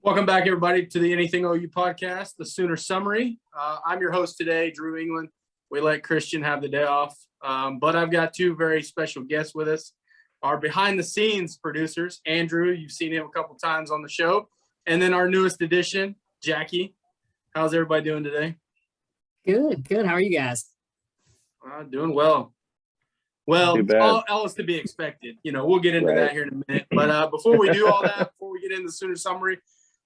Welcome back, everybody, to the AnythingOU Podcast, the Sooner Summary. I'm your host today, Drew England. We let Christian have the day off, but I've got two very special guests with us. Our behind-the-scenes producers, Andrew, you've seen him a couple times on the show, and then our newest addition, Jackie. How's everybody doing today? Good. How are you guys? Doing well. Well, all is to be expected. We'll get into that here in a minute. But before we do all that, before we get into the Sooner Summary,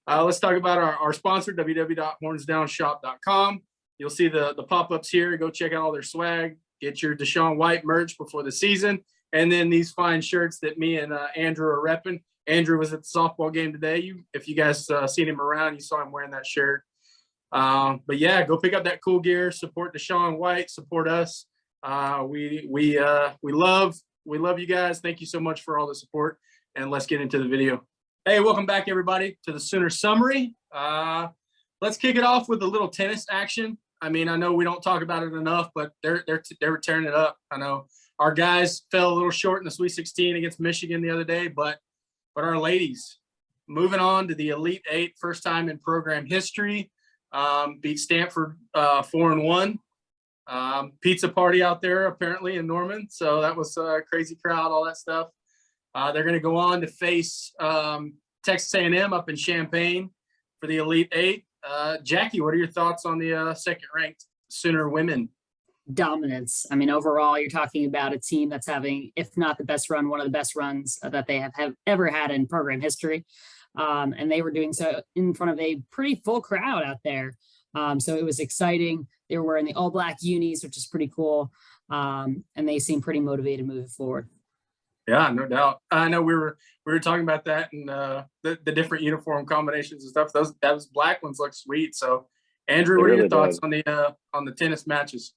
let's talk about our sponsor, www.hornsdownshop.com. You'll see the pop-ups here. Go check out all their swag. Get your Deshaun White merch before the season. And then these fine shirts that me and Andrew are repping. Andrew was at the softball game today. If you guys seen him around, you saw him wearing that shirt. But yeah, go pick up that cool gear. Support Deshaun White. Support us. We love you guys. Thank you so much for all the support. And let's get into the video. Hey, welcome back, everybody, to the Sooner Summary. Let's kick it off with a little tennis action. I mean, I know we don't talk about it enough, but they were tearing it up. I know our guys fell a little short in the Sweet 16 against Michigan the other day, but our ladies moving on to the Elite Eight, first time in program history, beat Stanford 4-1. Pizza party out there apparently in Norman, so that was a crazy crowd, all that stuff. They're going to go on to face Texas A&M up in Champaign for the Elite Eight. Jackie, what are your thoughts on the second-ranked Sooner women? Dominance. I mean, overall, you're talking about a team that's having, if not the best run, one of the best runs that they have ever had in program history. And they were doing so in front of a pretty full crowd out there. So it was exciting. They were wearing the all-black unis, which is pretty cool. And they seem pretty motivated moving forward. Yeah, no doubt. I know we were talking about that and the different uniform combinations and stuff. Those black ones look sweet. So, Andrew, what are your thoughts on the tennis matches?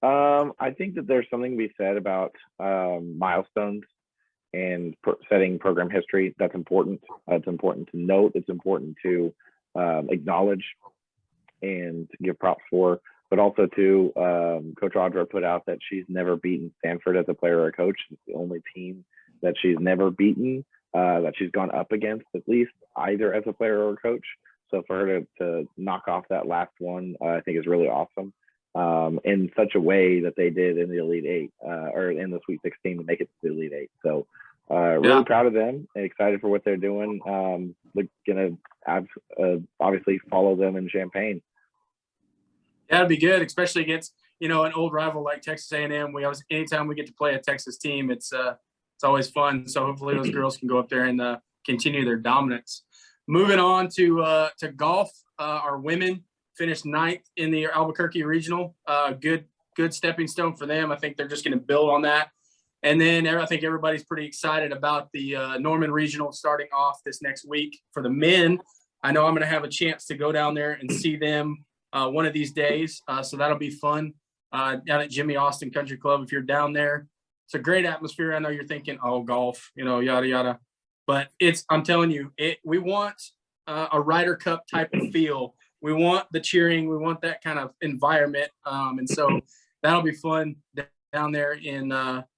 I think that there's something to be said about milestones and setting program history. That's important. It's important to note. It's important to acknowledge and to give props for. But also, too, Coach Audra put out that she's never beaten Stanford as a player or a coach. It's the only team that she's never beaten, that she's gone up against, at least, either as a player or a coach. So for her to knock off that last one, I think is really awesome. In such a way that they did in the Elite Eight, or in the Sweet 16 to make it to the Elite Eight. So really proud of them and excited for what they're doing. We're going to obviously follow them in Champaign. Yeah, it'd be good, especially against an old rival like Texas A&M. Anytime we get to play a Texas team, it's always fun. So hopefully those girls can go up there and continue their dominance. Moving on to golf, our women finished 9th in the Albuquerque Regional. Good stepping stone for them. I think they're just going to build on that. And then I think everybody's pretty excited about the Norman Regional starting off this next week for the men. I know I'm going to have a chance to go down there and see them one of these days. So that'll be fun down at Jimmy Austin Country Club. If you're down there, it's a great atmosphere. I know you're thinking, oh, golf, yada, yada. But I'm telling you, we want a Ryder Cup type of feel. We want the cheering. We want that kind of environment. And so that'll be fun down there in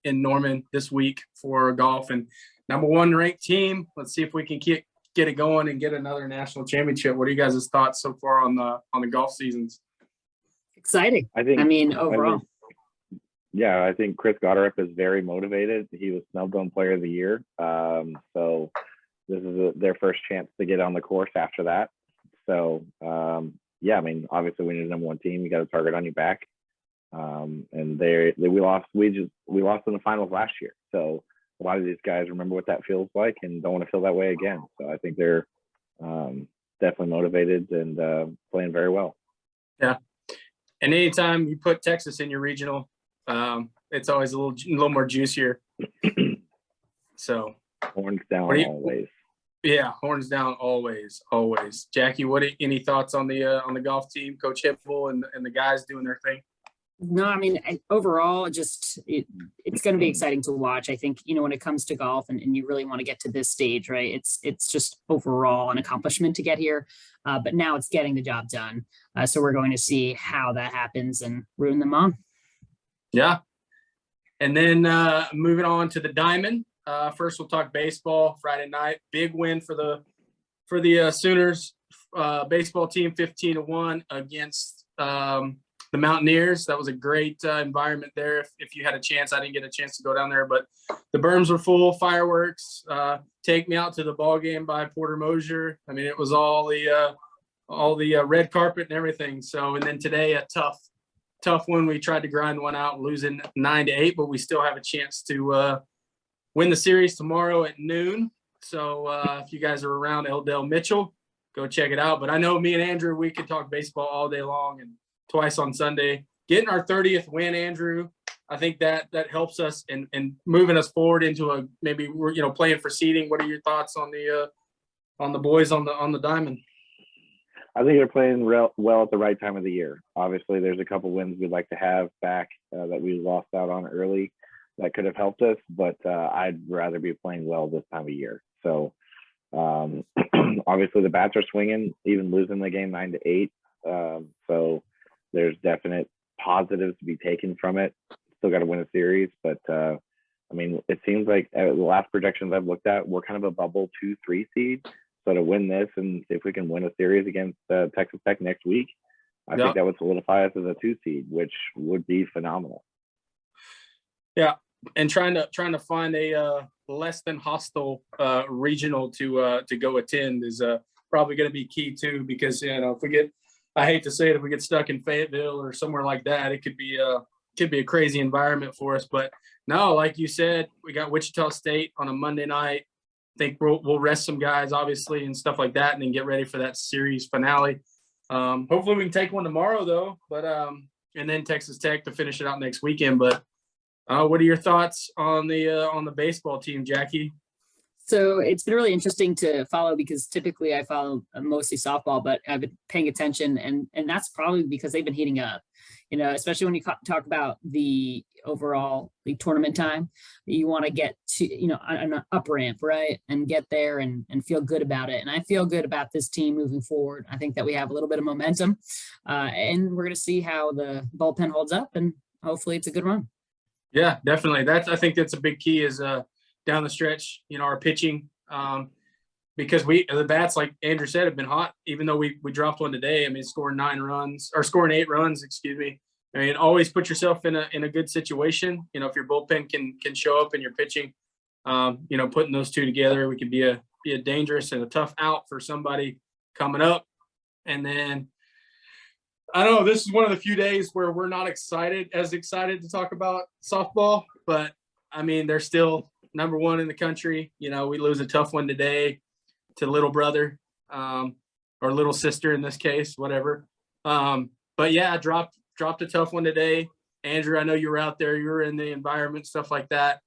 Norman this week for golf. And number 1 ranked team. Let's see if we can get it going and get another national championship. What are you guys' thoughts so far on the golf seasons? Exciting. I overall. I think Chris Gotterup is very motivated. He was snubbed on Player of the Year. So this is their first chance to get on the course after that. So, obviously we need a number 1 team. You got a target on your back. And we lost in the finals last year. So a lot of these guys remember what that feels like and don't want to feel that way again. So I think they're definitely motivated and playing very well. Yeah. And anytime you put Texas in your regional, it's always a little more juicier. So horns down always. Yeah, horns down always. Jackie, any thoughts on the golf team, Coach Hipple and the guys doing their thing? No, I mean, overall, it's going to be exciting to watch. I think, when it comes to golf and you really want to get to this stage, right? It's just overall an accomplishment to get here. But now it's getting the job done. So we're going to see how that happens and root them on. Yeah. And then moving on to the Diamond. First, we'll talk baseball Friday night. Big win for the for the Sooners baseball team, 15-1 against the Mountaineers. That was a great environment there. If you had a chance, I didn't get a chance to go down there, but the berms were full, fireworks. Take Me Out to the Ball Game by Porter Mosier. I mean, it was all the red carpet and everything. So, and then today a tough one. We tried to grind one out, losing 9-8, but we still have a chance to win the series tomorrow at noon. So if you guys are around Eldell Mitchell, go check it out. But I know me and Andrew, we could talk baseball all day long and twice on Sunday. Getting our 30th win, Andrew, I think that helps us and moving us forward into maybe we're playing for seeding. What are your thoughts on the boys on the diamond? I think they're playing well at the right time of the year. Obviously, there's a couple wins we'd like to have back that we lost out on early that could have helped us, but I'd rather be playing well this time of year. So obviously the bats are swinging, even losing the game 9-8. So there's definite positives to be taken from it. Still got to win a series, but I mean, it seems like the last projections I've looked at, we're kind of a bubble 2-3 seed. So to win this and if we can win a series against Texas Tech next week, I think that would solidify us as a 2 seed, which would be phenomenal. Yeah, and trying to find a less than hostile regional to go attend is probably going to be key too, because if we get, I hate to say it, if we get stuck in Fayetteville or somewhere like that, it could be a crazy environment for us. But no, like you said, we got Wichita State on a Monday night. I think we'll rest some guys, obviously, and stuff like that, and then get ready for that series finale. Hopefully we can take one tomorrow, though, but and then Texas Tech to finish it out next weekend. But what are your thoughts on the baseball team, Jackie? So it's been really interesting to follow because typically I follow mostly softball, but I've been paying attention, and that's probably because they've been heating up. Especially when you talk about the overall league tournament time, you want to get to, an up ramp, right? And get there and feel good about it. And I feel good about this team moving forward. I think that we have a little bit of momentum and we're going to see how the bullpen holds up, and hopefully it's a good run. Yeah, definitely. I think that's a big key is down the stretch, our pitching, because the bats, like Andrew said, have been hot, even though we dropped one today. I mean, scoring 8 runs, excuse me. I mean, always put yourself in a good situation. If your bullpen can show up and your pitching, putting those two together, we could be a dangerous and a tough out for somebody coming up. And then I don't know, this is one of the few days where we're not as excited to talk about softball, but I mean, they're still number 1 in the country. We lose a tough one today to little brother, or little sister in this case, whatever. But yeah, I dropped a tough one today. Andrew, I know you were out there, you were in the environment, stuff like that.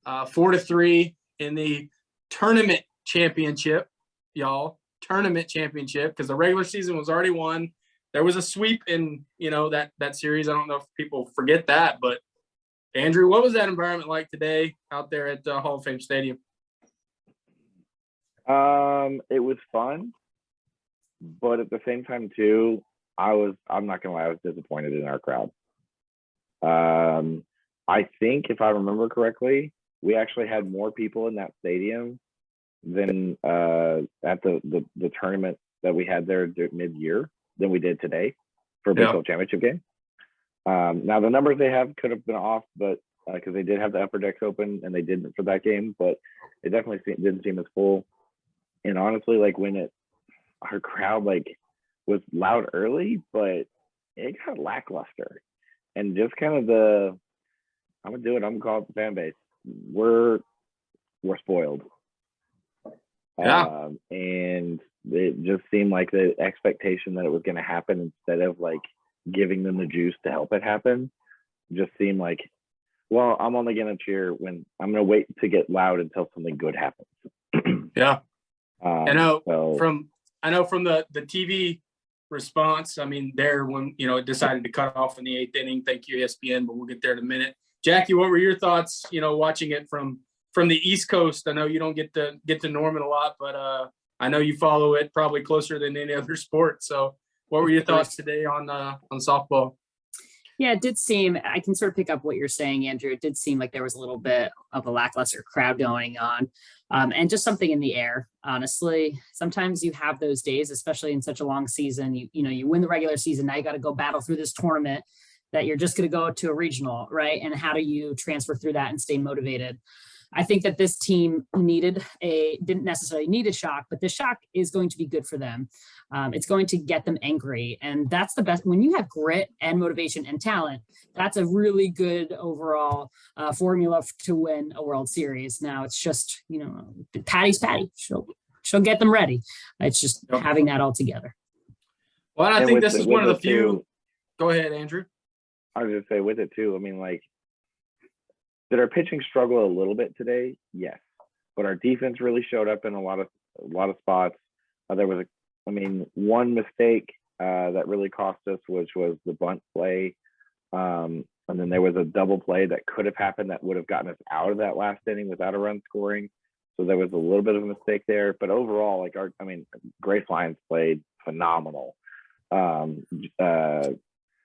4-3 in the tournament championship, y'all. Tournament championship, because the regular season was already won. There was a sweep in, that series. I don't know if people forget that, but Andrew, what was that environment like today out there at Hall of Fame Stadium? It was fun, but at the same time too, I'm not gonna lie, I was disappointed in our crowd. I think if I remember correctly, we actually had more people in that stadium than at the tournament that we had there mid-year than we did today for a baseball championship game. Now the numbers they have could have been off, but because they did have the upper decks open and they didn't for that game, but it definitely didn't seem as full. And honestly, like our crowd was loud early, but it got lackluster. And just kind of I'm gonna call it the fan base. We're spoiled. Yeah. And it just seemed like the expectation that it was going to happen instead of giving them the juice to help it happen just seemed like, well, I'm only going to cheer when I'm going to wait to get loud until something good happens. Yeah. I know from the TV response, I mean, there when, it decided to cut off in the 8th inning, thank you ESPN, but we'll get there in a minute. Jackie, what were your thoughts, watching it from the East Coast? I know you don't get to Norman a lot, but I know you follow it probably closer than any other sport. So what were your thoughts today on softball? Yeah, it did seem, I can sort of pick up what you're saying, Andrew. It did seem like there was a little bit of a lackluster crowd going on, and just something in the air. Honestly, sometimes you have those days, especially in such a long season. You win the regular season. Now you got to go battle through this tournament that you're just going to go to a regional, right? And how do you transfer through that and stay motivated? I think that this team didn't necessarily need a shock, but the shock is going to be good for them. It's going to get them angry. And that's the best. When you have grit and motivation and talent, that's a really good overall formula to win a World Series. Now it's just, Patty's Patty. She'll get them ready. It's just having that all together. Well, and I think this is one of the few. Go ahead, Andrew. I was going to say with it too. I mean, did our pitching struggle a little bit today? Yes, but our defense really showed up in a lot of spots. There was one mistake that really cost us, which was the bunt play, and then there was a double play that could have happened that would have gotten us out of that last inning without a run scoring. So there was a little bit of a mistake there, but overall, Grace Lyons played phenomenal.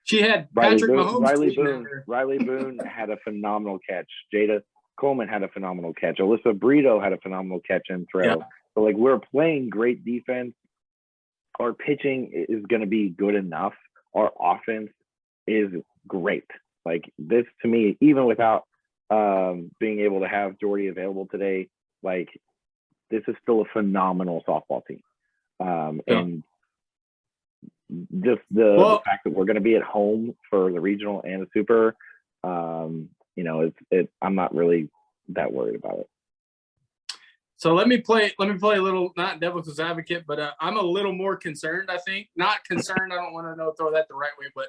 She had Patrick Mahomes. Riley Boone had a phenomenal catch. Jada Coleman had a phenomenal catch. Alyssa Brito had a phenomenal catch and throw. Yeah. So we're playing great defense. Our pitching is going to be good enough. Our offense is great. This to me, even without being able to have Jordy available today, this is still a phenomenal softball team. And just the fact that we're going to be at home for the regional and the super, I'm not really that worried about it. So let me play a little, not devil's advocate, but I'm a little more concerned. I think not concerned. I don't want to throw that the right way, but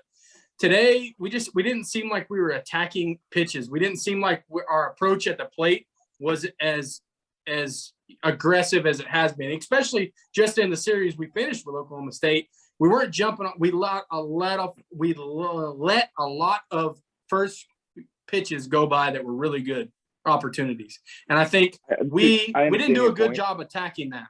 today we didn't seem like we were attacking pitches. We didn't seem like our approach at the plate was as aggressive as it has been, especially just in the series we finished with Oklahoma State. We weren't jumping on. We let a lot of first pitches go by that were really good opportunities, and I think we didn't do a good job attacking that.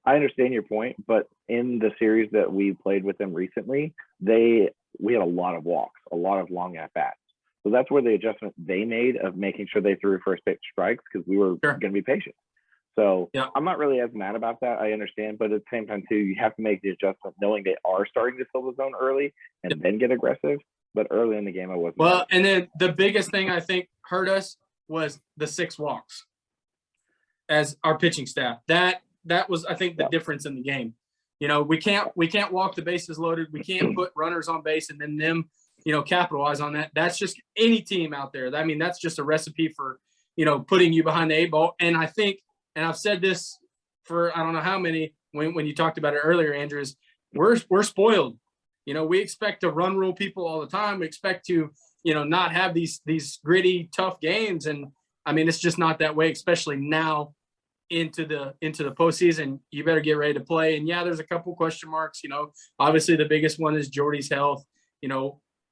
I understand your point, but in the series that we played with them recently, we had a lot of walks, a lot of long at bats. So that's where the adjustment they made of making sure they threw first pitch strikes, because we were going to be patient. So I'm not really as mad about that. I understand, but at the same time too, you have to make the adjustment knowing they are starting to fill the zone early and then get aggressive. But early in the game, I wasn't. Well, and then the biggest thing I think hurt us was the 6 walks as our pitching staff. That was, I think, the difference in the game. We can't walk the bases loaded. We can't put runners on base and then them, capitalize on that. That's just any team out there. I mean, that's just a recipe for, putting you behind the 8 ball. And I think, and I've said this for I don't know how many when you talked about it earlier, Andrew, is we're spoiled. We expect to run rule people all the time. We expect to, not have these gritty, tough games. And I mean, it's just not that way, especially now into the postseason. You better get ready to play. And there's a couple question marks. Obviously the biggest one is Jordy's health.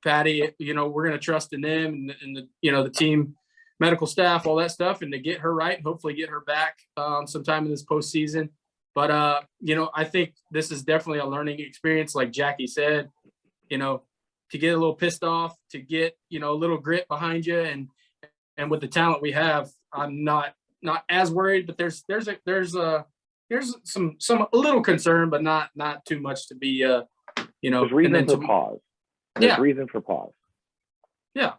Patty, we're going to trust in them and the team, medical staff, all that stuff, and to get her right, hopefully get her back sometime in this postseason. But, I think this is definitely a learning experience, like Jackie said, to get a little pissed off, to get, a little grit behind you. And with the talent we have, I'm not as worried, but there's some a little concern, but not too much to be, There's reason for pause. There's reason for pause. Yeah.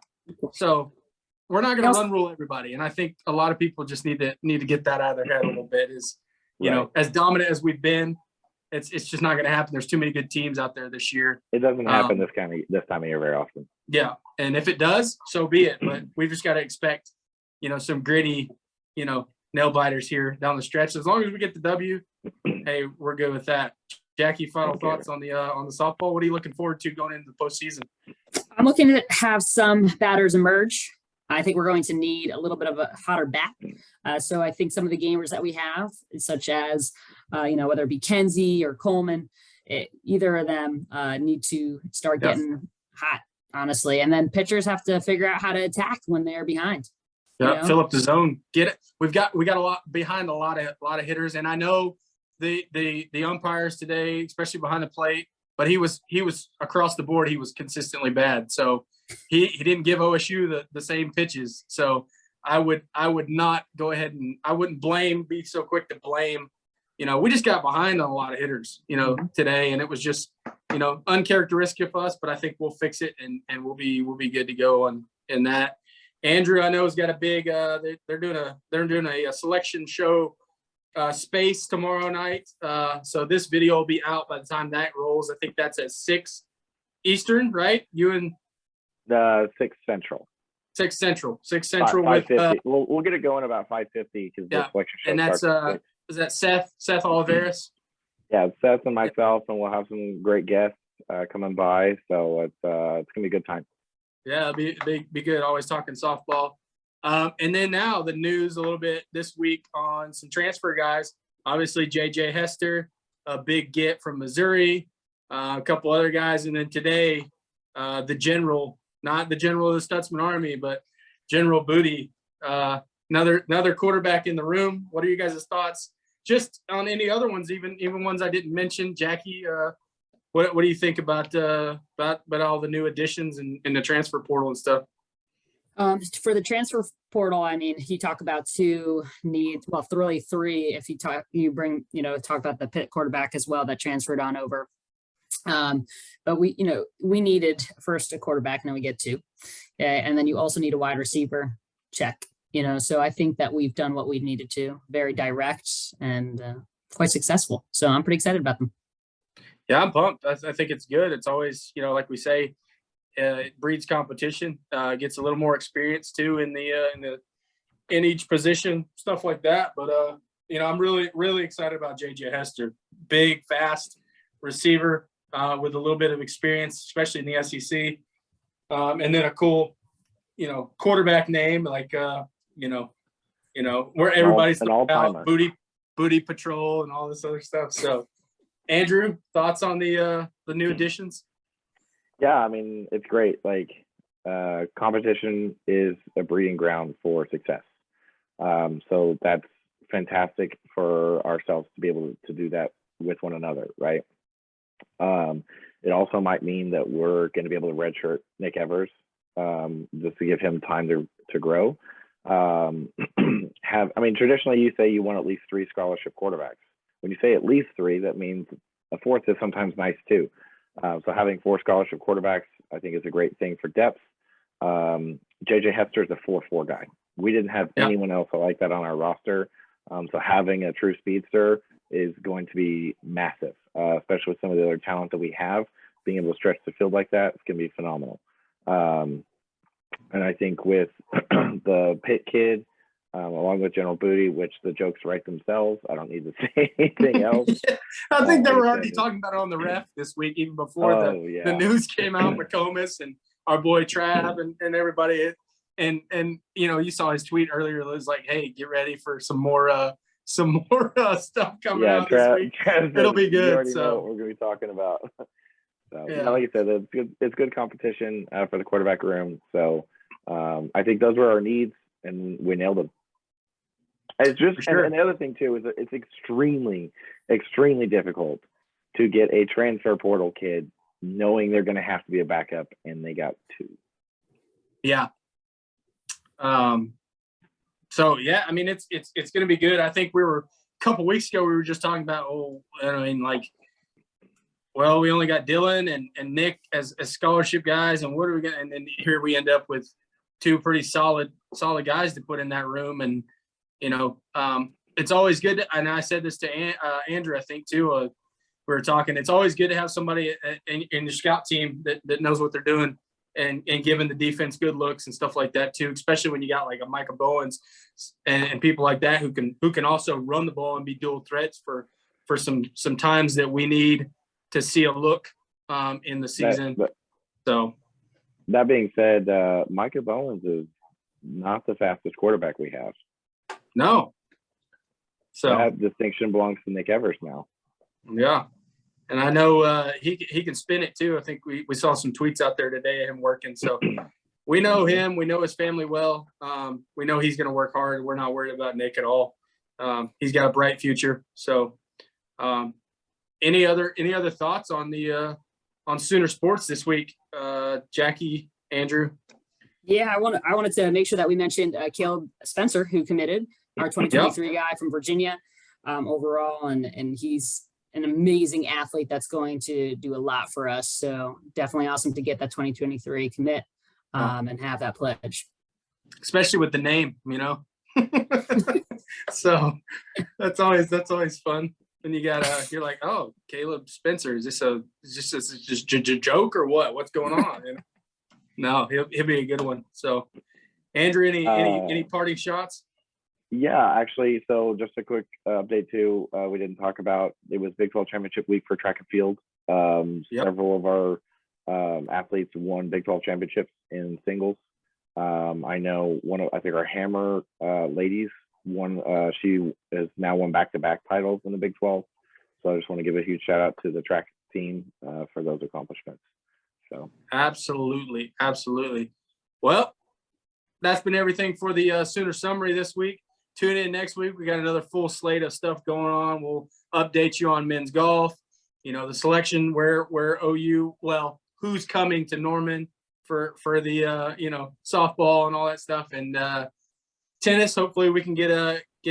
So we're not going to run rule everybody. And I think a lot of people just need to get that out of their head a little bit is, as dominant as we've been, it's just not going to happen. There's too many good teams out there this year. It doesn't happen this time of year very often. Yeah. And if it does, so be it. But we've just got to expect, some gritty, nail biters here down the stretch. As long as we get the W, hey, we're good with that. Jackie, final thoughts on the softball. What are you looking forward to going into the postseason? I'm looking to have some batters emerge. I think we're going to need a little bit of a hotter bat. So I think some of the gamers that we have, such as, whether it be Kenzie or Coleman, either of them need to start getting hot, honestly. And then pitchers have to figure out how to attack when they're behind. Yeah, fill up the zone. Get it. We got a lot behind a lot of hitters, and I know the umpires today, especially behind the plate, but he was across the board. He was consistently bad. So he didn't give OSU the same pitches. So I would not go ahead and I wouldn't be so quick to blame. We just got behind on a lot of hitters, today, and it was just, uncharacteristic of us, but I think we'll fix it and we'll be good to go in that. Andrew, I know, has got a big, they're doing a selection show space tomorrow night. So this video will be out by the time that rolls. I think that's at 6 Eastern, right? You and 6 Central. 6 Central. 6 Central 5:50. We'll get it going about 5:50 because the selection show and that's is that Seth Oliveris? Yeah, it's Seth and myself, and we'll have some great guests coming by. So it's gonna be a good time. Yeah, be good. Always talking softball. And then now the news a little bit this week on some transfer guys. Obviously, J.J. Hester, a big get from Missouri, a couple other guys. And then today, the general, not the general of the Stutzman Army, but General Booty, another quarterback in the room. What are you guys' thoughts? Just on any other ones, even ones I didn't mention. Jackie, what do you think about all the new additions and the transfer portal and stuff? For the transfer portal, I mean, you talk about 2 needs, well, really 3 if talk about the Pitt quarterback as well that transferred on over. But we needed first a quarterback, and then we get 2. And then you also need a wide receiver, check. So I think that we've done what we needed to, very direct and quite successful. So I'm pretty excited about them. Yeah, I'm pumped. I think it's good. It's always, like we say, it breeds competition, gets a little more experience too in each position, stuff like that. But I'm really, really excited about J.J. Hester, big, fast receiver with a little bit of experience, especially in the SEC, and then a cool, quarterback name like where everybody's talking about booty patrol and all this other stuff. So, Andrew, thoughts on the new additions? Yeah, I mean, it's great. Like, competition is a breeding ground for success. So that's fantastic for ourselves to be able to do that with one another, right? It also might mean that we're going to be able to redshirt Nick Evers, just to give him time to grow. Traditionally you say you want at least 3 scholarship quarterbacks. When you say at least 3, that means a 4th is sometimes nice too. So having 4 scholarship quarterbacks, I think, is a great thing for depth. J.J. Hester is a 4-4 guy. We didn't have anyone else like that on our roster. So having a true speedster is going to be massive, especially with some of the other talent that we have. Being able to stretch the field like that, it's going to be phenomenal. And I think with the Pitt kid, along with General Booty, which the jokes write themselves, I don't need to say anything else. I think they were already talking about it on the ref this week, even before the news came out. McComas and our boy Trav and everybody. And you saw his tweet earlier. It was like, hey, get ready for some more stuff coming out this week. It'll be good. You know what we're going to be talking about. So, like you said, it's good competition for the quarterback room. So I think those were our needs, and we nailed them. It's just, and the other thing too is that it's extremely, extremely difficult to get a transfer portal kid knowing they're going to have to be a backup, and they got 2. Yeah. So yeah, I mean, it's going to be good. I think a couple weeks ago, we were just talking about, we only got Dylan and Nick as scholarship guys, and what are we going to, and then here we end up with 2 pretty solid guys to put in that room. And, it's always good. And I said this to Andrew, I think too, we were talking, it's always good to have somebody in your scout team that knows what they're doing and giving the defense good looks and stuff like that too, especially when you got like a Micah Bowens and people like that who can also run the ball and be dual threats for some times that we need to see a look in the season. So that being said, Micah Bowens is not the fastest quarterback we have. No. So that distinction belongs to Nick Evers now. Yeah. And I know he can spin it too. I think we saw some tweets out there today of him working. So we know him. We know his family well. We know he's going to work hard. We're not worried about Nick at all. He's got a bright future. So any other thoughts on the on Sooner Sports this week. Jackie, Andrew. Yeah, I wanted to make sure that we mentioned Caleb Spencer, who committed, our 2023 guy from Virginia overall, and he's an amazing athlete that's going to do a lot for us. So definitely awesome to get that 2023 commit and have that pledge. Especially with the name, you know. So that's always fun. And you got you're like, oh, Caleb Spencer, is this just a joke or what? What's going on? You know? No, he'll be a good one. So, Andrew, any parting shots? Yeah, actually. So just a quick update too. We didn't talk about, it was Big 12 Championship week for track and field. Several of our athletes won Big 12 championships in singles. I know I think our Hammer ladies won. She has now won back-to-back titles in the Big 12. So I just want to give a huge shout out to the track team for those accomplishments. So absolutely. Well, that's been everything for the Sooner Summary this week. Tune in next week. We got another full slate of stuff going on. We'll update you on men's golf, you know, the selection, where OU, well, who's coming to Norman for the you know, softball and all that stuff, and tennis. Hopefully we can get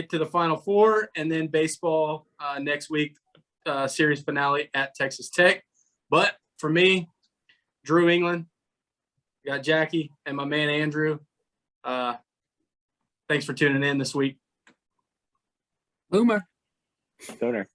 to the Final Four, and then baseball next week, series finale at Texas Tech. But for me, Drew England, got Jackie, and my man Andrew. Thanks for tuning in this week. Boomer. Sooner.